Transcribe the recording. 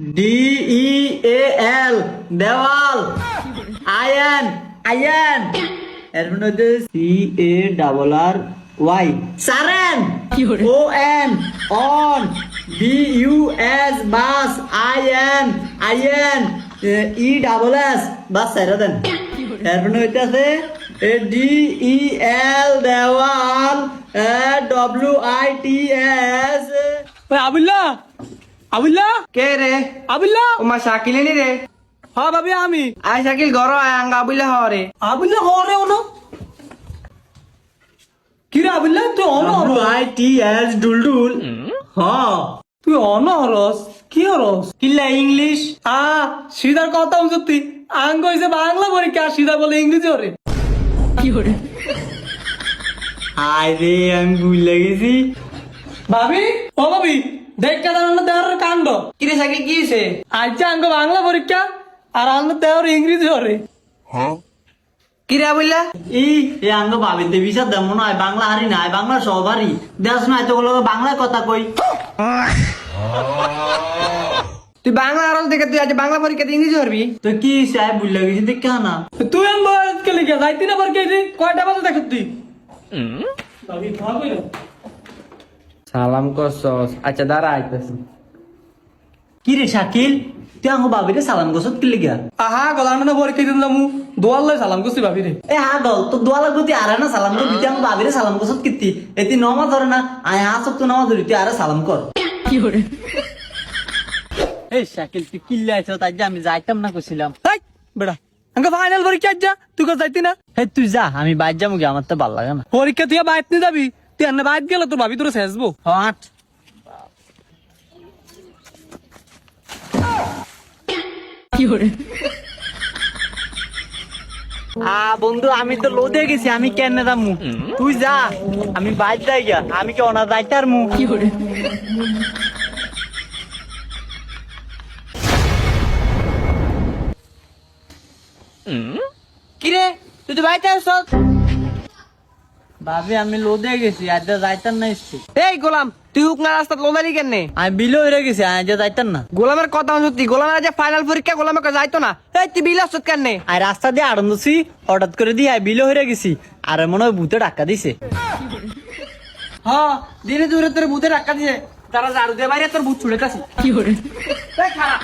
DEAL দেওয়াল। Ion ion. এর মানে হচ্ছে CARRY সারেন। ON on. BUS bus. IN ion. ESS বাস সাইরা দেন। এর মানে হইতাছে DEL দেওয়াল। WITS। ওই আবুল্লাহ, আবুল্লাহ, কে রে আবুল্লাহ। ও মা শাকিল নি রে হ্যাঁ ভাবি আমি। আয় শাকিল ঘর আয় আঙ্গা বুঝলে হরে আবুল্লাহ হরে ওনো। কি রে আবুল্লাহ তুই অনহর? WITS ডুলডুল। হ্যাঁ তুই অনহরস কি হরস? কিল্লা ইংলিশ। সিধার কথা সত্যি আঙ্গ হইছে বাংলা পরীক্ষা সিধা বলে ইংরেজি হরে। হায় রে আমি ভুলে গেছি। ভাবি ও ভাবি দেখ কেদার দেওয়ার কাণ্ড। কি রে শাকিল কি হইছে আচ্ছা আঙ্গ বাংলা পরীক্ষা আর আঙ্গ দেওয়ার ইংরেজি হরে। কি রে বুঝলা এ আঙ্গ ভাবিতে বিষা দেব মনে হয় বাংলা হারি নাই বাংলা সব হারি দেশ না এত বাংলায় কথা কই। তুই বাংলা আরল থেকে তুই আজ বাংলা পরীক্ষাতে ইংরেজি পারবি তো কি সাহেব ভুলে গেছি দেখ না। তুই আমি আজকে লিখে যাইতি না পার কেজি কয়টা বাজে দেখ তুই। ভাবি খাওয়া কইলো সালাম করছস আচ্ছা দাঁড়া আইতাছি কি রে শাকিল তুই আঙ্গ ভাবিরে সালাম গোসত কি লিগা? আহা গলানো পরীক্ষা দিন যামু দোয়াল্লাই সালাম করছি ভাবি রে। এ হা দল তো দোয়া লাগবে তুই আরে না সালাম কর তুই আঙ্গ ভাবিরে সালাম গোসত কিতি এতি নমাজ ধরে না আয় আসব তো নমাজ ধরি তুই আরে সালাম কর। এই শাকিল তুই কিল্লা আইছ তাই যে আমি যাইতাম না কইছিলাম। এই বেড়া আঙ্গ ফাইনাল পরীক্ষা যা তুই কো যাইতি না? হে তুই যা আমি বাইর যাবো কি আমার তো ভাল লাগে না। পরীক্ষা তুই বাইত নি যাবি তুই এনে বাইত গেলে তোর ভাবি তোর শেষবো। হাট বন্ধু আমি তো লোদে গেছি আমি কেন যামু তুই যা আমি বাইর যাই গা আমি কি অনা যাইতার মু। কি রে তুই তো বাইতে আসছ ভাবি আমি লোদে গেছি আজ যাইতার না ইচ্ছু। এই গোলাম তুই হুক না রাস্তা লোদারি কেন আমি বিলো হয়ে গেছি আজ যাইতার না। গোলামের কথা সত্যি গোলামের আজ ফাইনাল পরীক্ষা গোলামের কাছে যাইতো না এই তুই বিল আসছ কেন আর রাস্তা দিয়ে আড়ন্দছি হঠাৎ করে দিয়ে বিলো হয়ে গেছি আর মনে হয় ভূতে ডাক্কা দিছে। হ্যাঁ দিনে দূরে তোর ভূতে রাখা দিছে তারা ঝাড়ু দিয়ে বাইরে তোর ভূত ছুড়ে কাছি কি করে খারাপ